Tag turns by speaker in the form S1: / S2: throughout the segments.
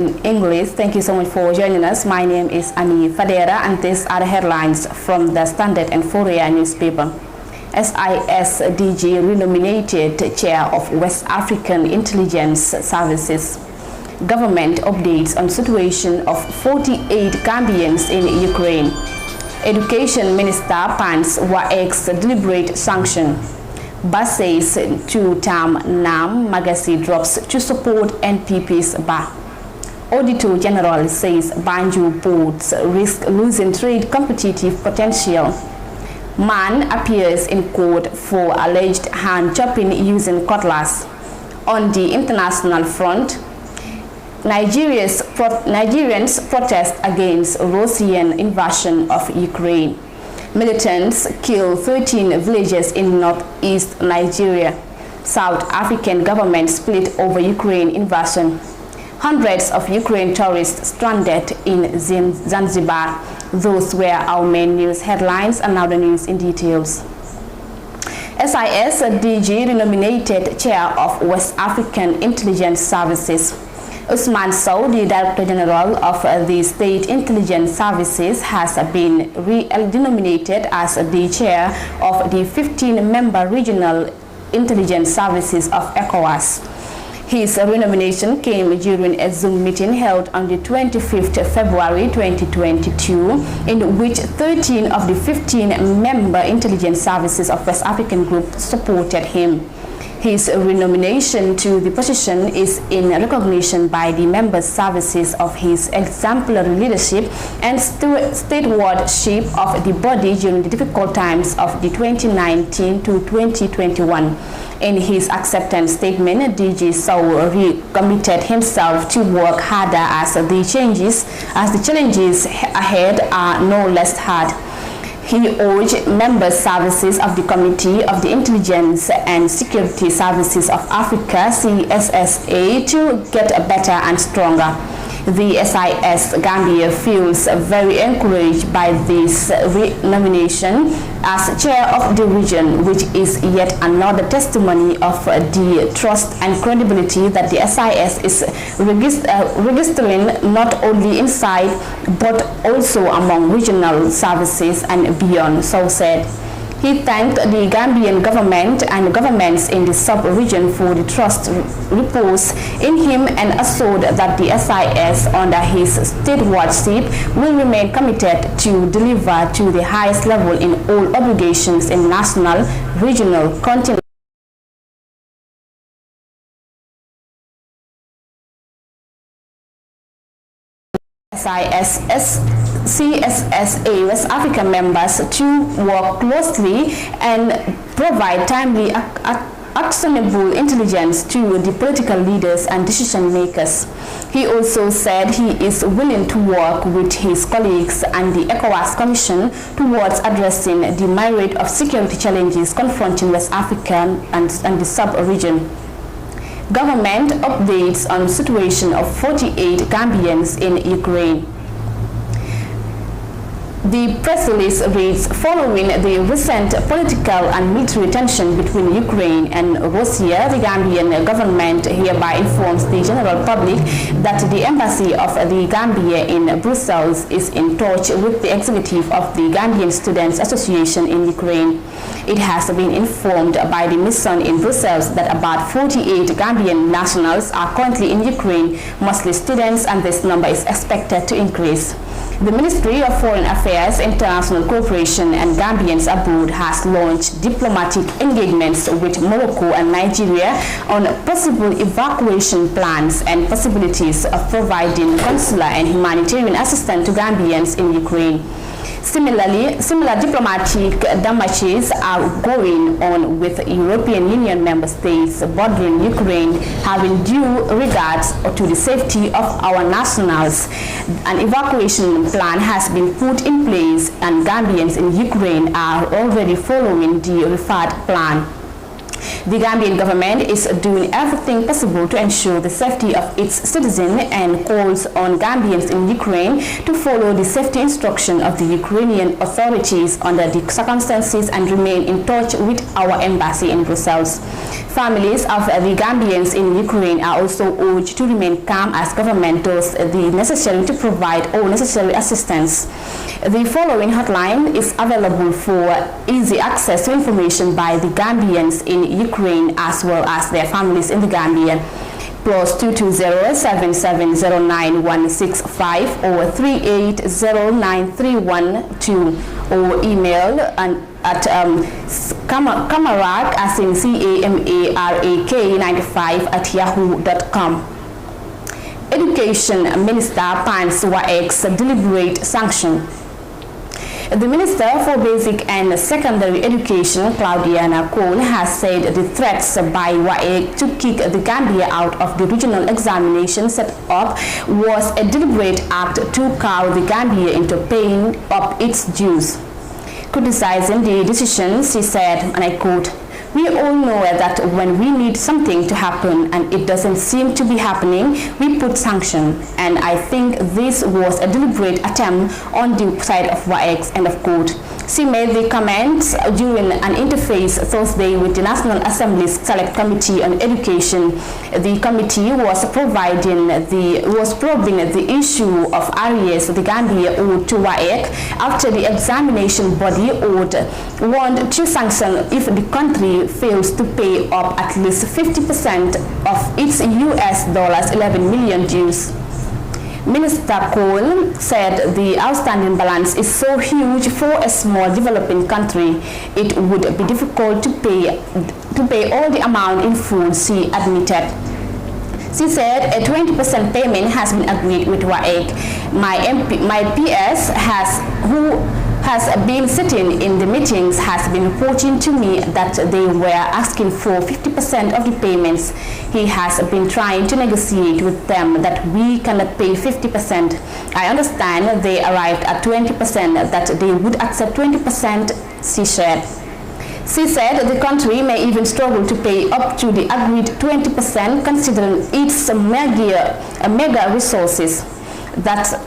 S1: English. Thank you so much for joining us. My name is Amie Fadera, and these are the headlines from the Standard and Fourier newspaper. SISDG renominated chair of West African Intelligence Services. Government updates on situation of 48 Gambians in Ukraine. Education Minister pans WAEC's deliberate sanction. Bas says two-term NAM magazine drops to support NPP's bar. Auditor General says Banjul ports risk losing trade competitive potential. Man appears in court for alleged hand chopping using cutlass. On the international front, Nigerians protest against Russian invasion of Ukraine. Militants kill 13 villages in northeast Nigeria. South African government split over Ukraine invasion. Hundreds of Ukraine tourists stranded in Zanzibar. Those were our main news headlines, and now the news in details. SISDG renominated chair of West African Intelligence Services. Usman Sow, the Director General of the State Intelligence Services, has been re-denominated as the chair of the 15-member Regional Intelligence Services of ECOWAS. His renomination came during a Zoom meeting held on the 25th February 2022, in which 13 of the 15-member intelligence services of West African Group supported him. His renomination to the position is in recognition by the member services of his exemplary leadership and stewardship of the body during the difficult times of the 2019 to 2021. In his acceptance statement, DG Sow recommitted himself to work harder as the challenges ahead are no less hard. He urged member services of the Committee of the Intelligence and Security Services of Africa, CSSA, to get better and stronger. The SIS Gambia feels very encouraged by this nomination as chair of the region, which is yet another testimony of the trust and credibility that the SIS is registering not only inside but also among regional services and beyond, so said. He thanked the Gambian government and governments in the sub-region for the trust reposed in him and assured that the SIS under his stewardship will remain committed to deliver to the highest level in all obligations in national, regional, continental, CSSA West Africa members to work closely and provide timely, actionable intelligence to the political leaders and decision makers. He also said he is willing to work with his colleagues and the ECOWAS Commission towards addressing the myriad of security challenges confronting West Africa and the sub-region. Government updates on situation of 48 Gambians in Ukraine. The press release reads, following the recent political and military tension between Ukraine and Russia, the Gambian government hereby informs the general public that the embassy of the Gambia in Brussels is in touch with the executive of the Gambian Students Association in Ukraine. It has been informed by the mission in Brussels that about 48 Gambian nationals are currently in Ukraine, mostly students, and this number is expected to increase. The Ministry of Foreign Affairs, International Cooperation and Gambians Abroad has launched diplomatic engagements with Morocco and Nigeria on possible evacuation plans and possibilities of providing consular and humanitarian assistance to Gambians in Ukraine. Similar diplomatic démarches are going on with European Union member states bordering Ukraine, having due regards to the safety of our nationals. An evacuation plan has been put in place, and Gambians in Ukraine are already following the referred plan. The Gambian government is doing everything possible to ensure the safety of its citizens and calls on Gambians in Ukraine to follow the safety instruction of the Ukrainian authorities under the circumstances and remain in touch with our embassy in Brussels. Families of the Gambians in Ukraine are also urged to remain calm as government does the necessary to provide all necessary assistance. The following hotline is available for easy access to information by the Gambians in Ukraine as well as their families in the Gambia. +220-7709-165 or 3809-312 or email at Kamarak as in CAMARAK95 @ yahoo.com. Education Minister pans WAEC's deliberate sanction. The Minister for Basic and Secondary Education, Claudiana Cole, has said the threats by WAEC to kick the Gambia out of the regional examination set up was a deliberate act to cow the Gambia into paying up its dues. Criticizing the decision, she said, and I quote, "We all know that when we need something to happen and it doesn't seem to be happening, we put sanction. And I think this was a deliberate attempt on the side of WAEC," end of quote. She made the comments during an interface Thursday with the National Assembly's Select Committee on Education. The committee was probing the issue of arrears the Gambia owed to WAEC after the examination body warned to sanction if the country fails to pay up at least 50% of its $11 million dues. Minister Cole said the outstanding balance is so huge for a small developing country, it would be difficult to pay all the amount in full, she admitted. She said a 20% payment has been agreed with WAEC. My PS who has been sitting in the meetings has been reporting to me that they were asking for 50% of the payments. He has been trying to negotiate with them that we cannot pay 50%. I understand they arrived at 20%, that they would accept 20%, she said. She said the country may even struggle to pay up to the agreed 20% considering its mega resources. That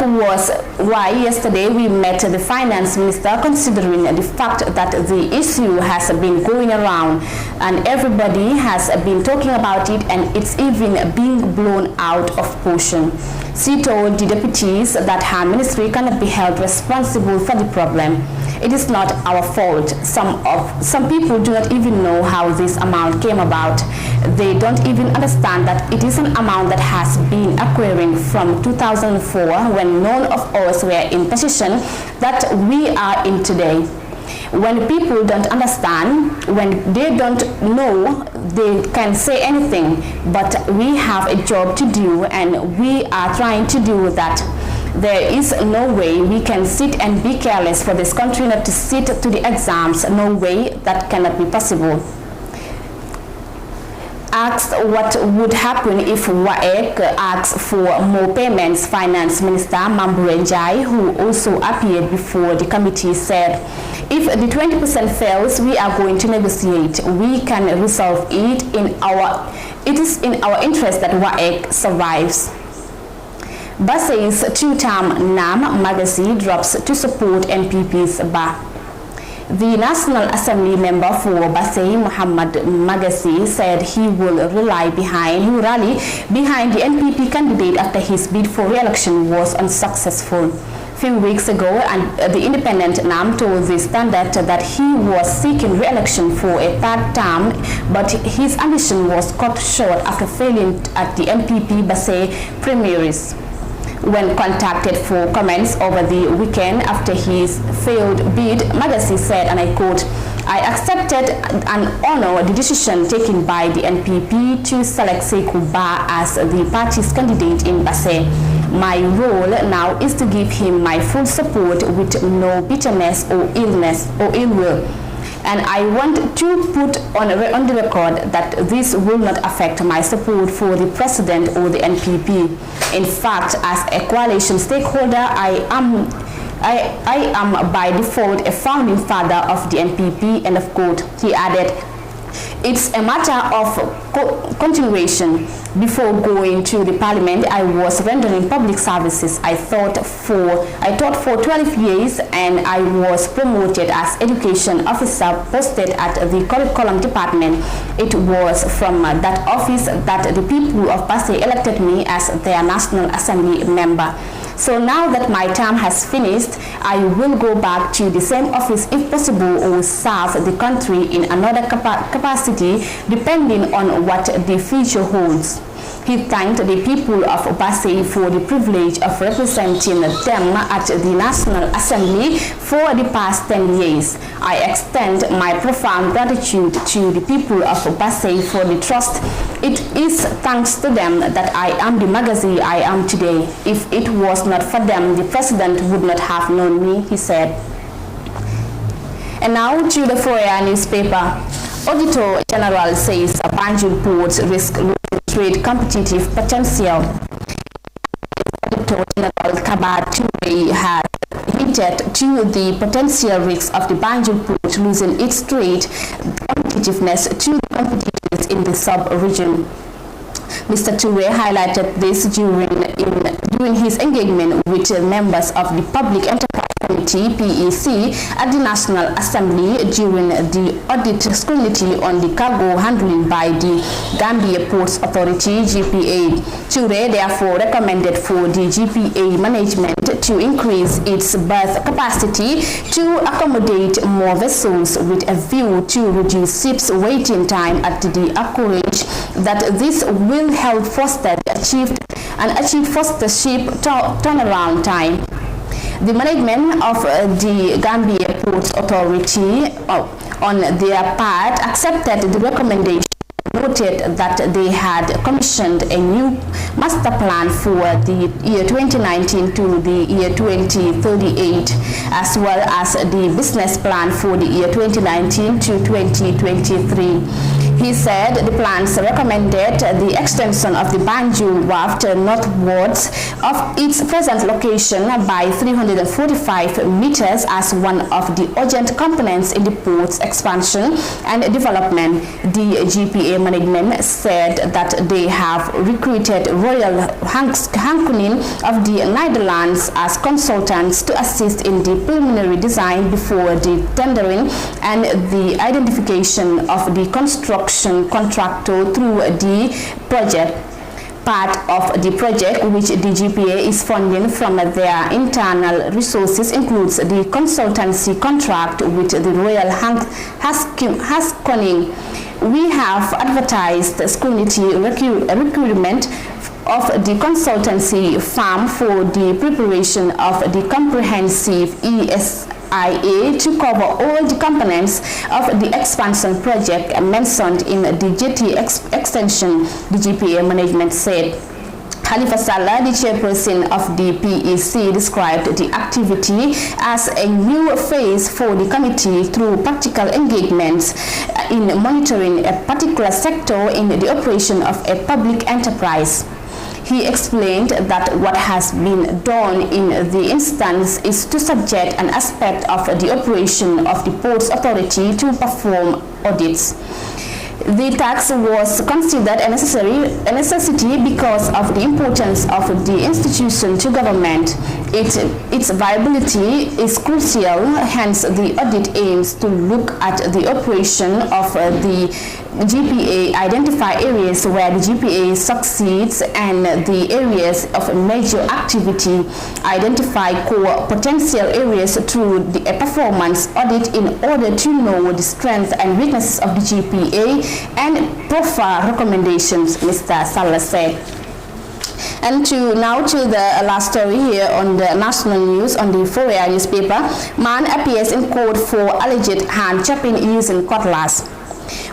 S1: was why yesterday we met the finance minister, considering the fact that the issue has been going around and everybody has been talking about it and it's even being blown out of proportion. She told the deputies that her ministry cannot be held responsible for the problem. It is not our fault. Some people do not even know how this amount came about. They don't even understand that it is an amount that has been acquiring from 2004 when none of us were in position that we are in today. When people don't understand, when they don't know, they can say anything, but we have a job to do and we are trying to do that. There is no way we can sit and be careless for this country not to sit to the exams. No way, that cannot be possible. Asked what would happen if WAEC asks for more payments, Finance Minister Mambure Njai, who also appeared before the committee, said, "If the 20% fails, we are going to negotiate. We can resolve it. It is in our interest that WAEC survives." Bassey's two-term NAM Magazi drops to support NPP's Ba. The National Assembly member for Bassey, Muhammad Magazi, said he will rally behind the NPP candidate after his bid for re-election was unsuccessful. Few weeks ago, and the independent NAM told the Standard that he was seeking re-election for a third term, but his ambition was cut short after failing at the NPP Bassey primaries. When contacted for comments over the weekend after his failed bid, Magazi said, and I quote, "I accepted and honor the decision taken by the NPP to select Sekou Ba as the party's candidate in Bassey. My role now is to give him my full support with no bitterness or ill will. And I want to put on the record that this will not affect my support for the president or the NPP. In fact, as a coalition stakeholder, I am by default a founding father of the NPP," end of quote. He added, It's a matter of continuation. Before going to the parliament, I was rendering public services. I taught for 12 years and I was promoted as education officer posted at the curriculum department. It was from that office that the people of Basse elected me as their National Assembly member. So now that my term has finished, I will go back to the same office if possible or serve the country in another capacity depending on what the future holds. He thanked the people of Basse for the privilege of representing them at the National Assembly for the past 10 years. I extend my profound gratitude to the people of Basse for the trust. It is thanks to them that I am the magazine I am today. If it was not for them, the president would not have known me, he said. And now to the Foyer newspaper. Auditor General says Banjul ports risk trade competitive potential. Auditor General Kabar Toure has hinted to the potential risks of the Banjul port losing its trade competitiveness to the competitors in the sub-region. Mr. Toure highlighted this during his engagement with members of the Public Enterprise Committee (PEC) at the National Assembly during the audit scrutiny on the cargo handling by the Gambia Ports Authority (GPA). Toure therefore recommended for the GPA management to increase its berth capacity to accommodate more vessels with a view to reduce ships' waiting time at the anchorage. That this will help foster faster ship turnaround time. The management of the Gambia Ports Authority, on their part, accepted the recommendation, noted that they had commissioned a new master plan for the year 2019 to the year 2038, as well as the business plan for the year 2019 to 2023. He said the plans recommended the extension of the Banjul Wharf northwards of its present location by 345 meters as one of the urgent components in the port's expansion and development. The GPA management said that they have recruited Royal Hankoning of the Netherlands as consultants to assist in the preliminary design before the tendering and the identification of the construction contractor through the project. Part of the project, which the GPA is funding from their internal resources, includes the consultancy contract with the Royal Hankoning. We have advertised scrutiny recruitment of the consultancy firm for the preparation of the comprehensive ESIA to cover all the components of the expansion project mentioned in the jetty extension, the GPA management said. Khalifa Sallah, the chairperson of the PEC, described the activity as a new phase for the committee through practical engagements in monitoring a particular sector in the operation of a public enterprise. He explained that what has been done in the instance is to subject an aspect of the operation of the Ports Authority to perform audits. The tax was considered a necessity because of the importance of the institution to government. Its viability is crucial, hence the audit aims to look at the operation of the GPA, identify areas where the GPA succeeds and the areas of major activity, identify core potential areas through a performance audit in order to know the strengths and weaknesses of the GPA and proffer recommendations, Mr. Sallah said. And now to the last story here on the national news on the Foyer newspaper. Man appears in court for alleged hand chopping using cutlass.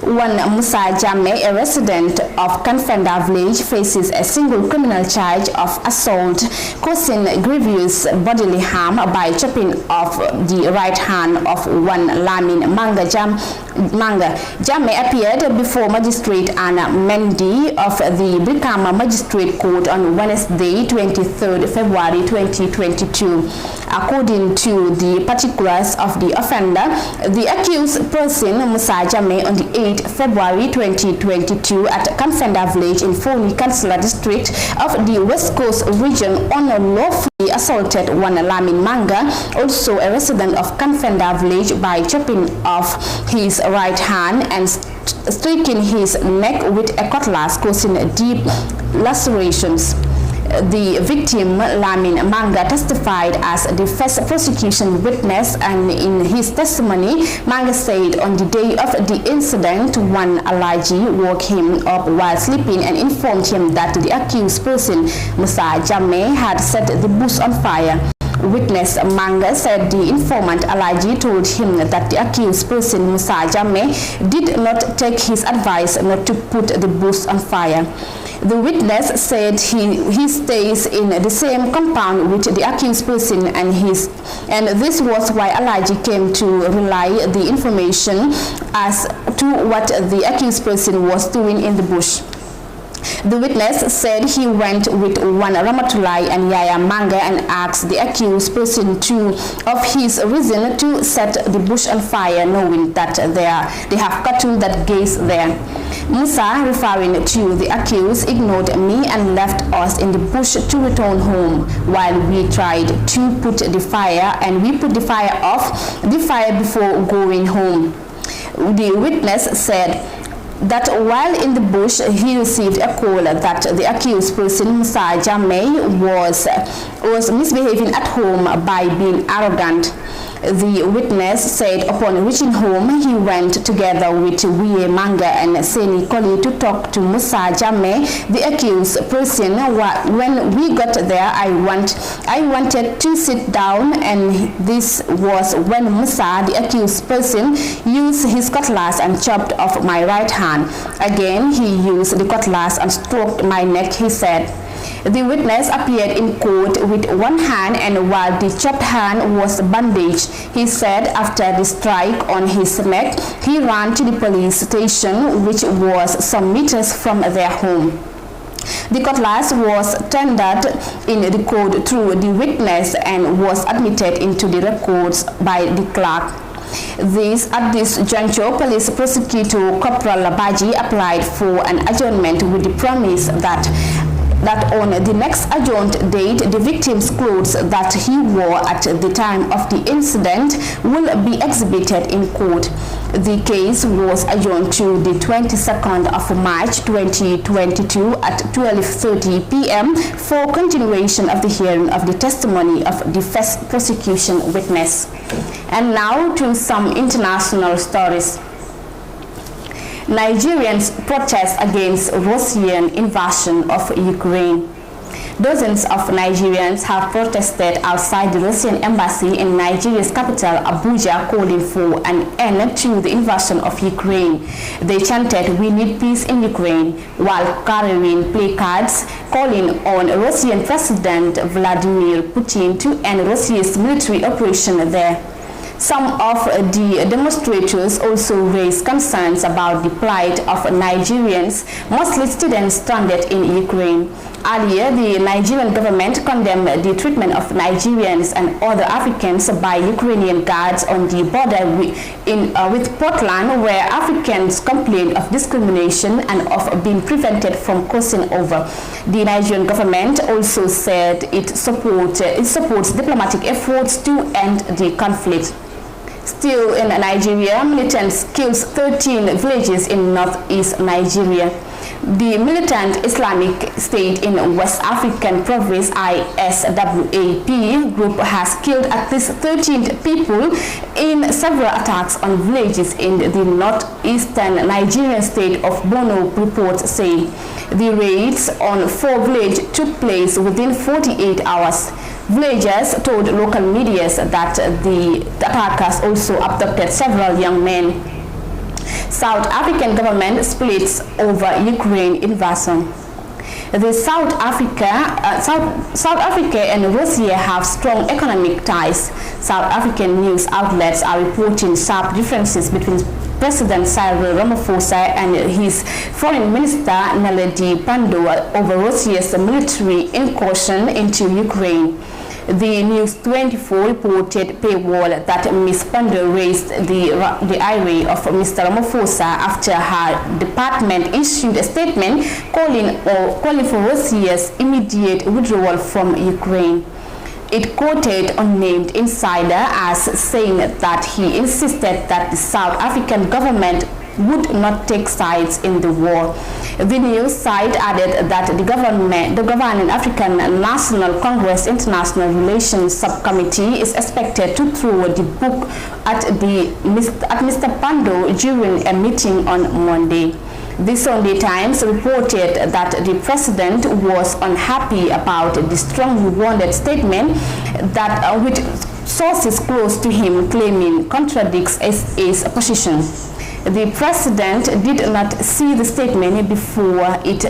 S1: One Musa Jammeh, a resident of Kanfenda village, faces a single criminal charge of assault causing grievous bodily harm by chopping off the right hand of one Lamin Manga. Jammeh appeared before Magistrate Anna Mendy of the Brikama Magistrate Court on Wednesday, 23rd February 2022. According to the particulars of the offender, the accused person, Musa Jammeh, on the 8 February 2022 at Kanfenda village in Foni Councillor district of the West Coast region unlawfully assaulted one Lamin Manga, also a resident of Kanfenda village, by chopping off his right hand and striking his neck with a cutlass, causing deep lacerations. The victim, Lamin Manga, testified as the first prosecution witness, and in his testimony, Manga said on the day of the incident, one Alaji woke him up while sleeping and informed him that the accused person, Musa Jammeh, had set the bush on fire. Witness Manga said the informant Alaji told him that the accused person, Musa Jammeh, did not take his advice not to put the bush on fire. The witness said he stays in the same compound with the accused person, and this was why Alaji came to rely the information as to what the accused person was doing in the bush. The witness said he went with one Ramatulai and Yaya Manga and asked the accused person of his reason to set the bush on fire, knowing that they have cattle that graze there. Musa, referring to the accused, ignored me and left us in the bush to return home while we tried to put the fire, and we put the fire off the fire before going home. The witness said that while in the bush, he received a call that the accused person, Musa Jammeh, was misbehaving at home by being arrogant. The witness said upon reaching home, he went together with Wiye Manga and Seni Koli to talk to Musa Jammeh, the accused person. When we got there, I wanted to sit down, and this was when Musa, the accused person, used his cutlass and chopped off my right hand. Again, he used the cutlass and stroked my neck, he said. The witness appeared in court with one hand, and while the chopped hand was bandaged, he said after the strike on his neck, he ran to the police station, which was some meters from their home. The cutlass was tendered in the court through the witness and was admitted into the records by the clerk. At this juncture, police prosecutor Corporal Labaji applied for an adjournment with the promise that on the next adjourned date, the victim's clothes that he wore at the time of the incident will be exhibited in court. The case was adjourned to the 22nd of March 2022 at 12:30 p.m. for continuation of the hearing of the testimony of the first prosecution witness. And now to some international stories. Nigerians protest against Russian invasion of Ukraine. Dozens of Nigerians have protested outside the Russian embassy in Nigeria's capital, Abuja, calling for an end to the invasion of Ukraine. They chanted, "We need peace in Ukraine," while carrying placards calling on Russian President Vladimir Putin to end Russia's military operation there. Some of the demonstrators also raised concerns about the plight of Nigerians, mostly students stranded in Ukraine. Earlier, the Nigerian government condemned the treatment of Nigerians and other Africans by Ukrainian guards on the border with Portland, where Africans complained of discrimination and of being prevented from crossing over. The Nigerian government also said it supports diplomatic efforts to end the conflict. Still in Nigeria, militants kills 13 villages in northeast Nigeria. The militant Islamic State in West African province ISWAP group has killed at least 13 people in several attacks on villages in the northeastern Nigerian state of Borno, reports say. The raids on 4 villages took place within 48 hours. Villagers told local media that the attackers also abducted several young men. South African government splits over Ukraine invasion. The South Africa and Russia have strong economic ties. South African news outlets are reporting sharp differences between President Cyril Ramaphosa and his Foreign Minister Naledi Pandor over Russia's military incursion into Ukraine. The News 24 reported paywall that Ms. Pando raised the ire of Mr. Ramaphosa after her department issued a statement calling for Russia's immediate withdrawal from Ukraine. It quoted unnamed insider as saying that he insisted that the South African government would not take sides in the war. The news site added that the governing African National Congress International Relations Subcommittee is expected to throw the book at Mr. Pando during a meeting on Monday. The Sunday Times reported that the president was unhappy about the strongly worded statement that which sources close to him claiming contradicts his position. The president did not see the statement before it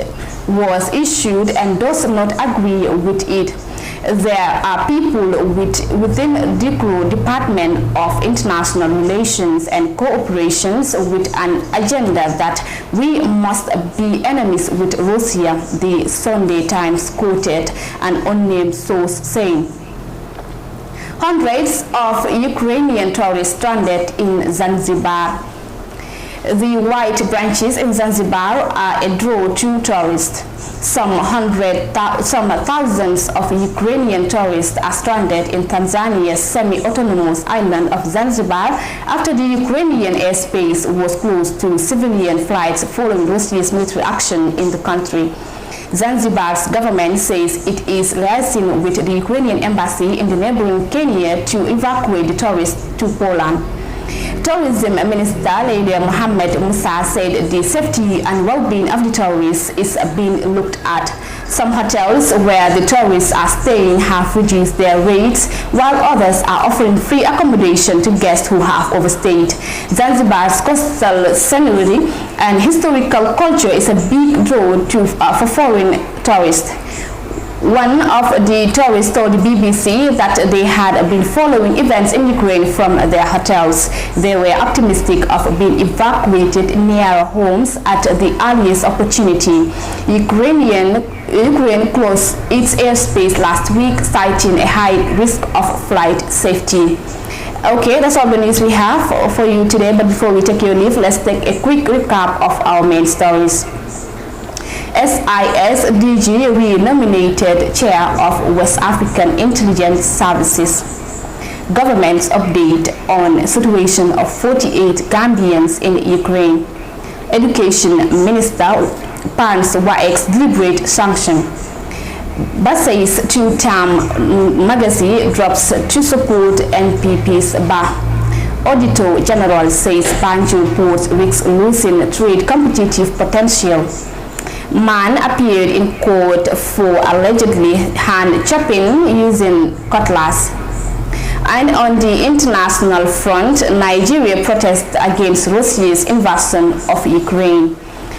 S1: was issued and does not agree with it. There are people within the Department of International Relations and Cooperations with an agenda that we must be enemies with Russia, the Sunday Times quoted an unnamed source saying. Hundreds of Ukrainian tourists stranded in Zanzibar. The white branches in Zanzibar are a draw to tourists. Some thousands of Ukrainian tourists are stranded in Tanzania's semi-autonomous island of Zanzibar after the Ukrainian airspace was closed to civilian flights following Russia's military action in the country. Zanzibar's government says it is liaising with the Ukrainian embassy in the neighboring Kenya to evacuate the tourists to Poland. Tourism Minister Leila Mohammed Musa said the safety and well-being of the tourists is being looked at. Some hotels where the tourists are staying have reduced their rates, while others are offering free accommodation to guests who have overstayed. Zanzibar's coastal scenery and historical culture is a big draw for foreign tourists. One of the tourists told the BBC that they had been following events in Ukraine from their hotels. They were optimistic of being evacuated near homes at the earliest opportunity. Ukraine closed its airspace last week, citing a high risk of flight safety. Okay, that's all the news we have for you today, but before we take your leave, let's take a quick recap of our main stories. SIS-DG re-nominated Chair of West African Intelligence Services. Government's update on situation of 48 Gambians in Ukraine. Education Minister pans WAEC's deliberate sanction. Bassey's two-term magazine drops to support NPP's bar. Auditor General says Banjul Port risks losing trade competitive potential. Man appeared in court for allegedly hand-chopping using cutlass. And on the international front, Nigeria protests against Russia's invasion of Ukraine.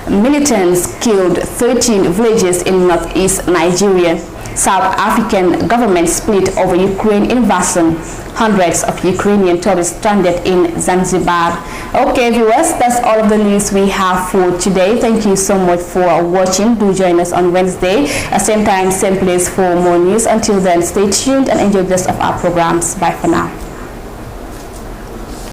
S1: Militants killed 13 villages in northeast Nigeria. South African government split over Ukraine invasion. Hundreds of Ukrainian tourists stranded in Zanzibar. Okay, viewers, that's all of the news we have for today. Thank you so much for watching. Do join us on Wednesday, same time, same place for more news. Until then, stay tuned and enjoy the rest of our programs. Bye for now.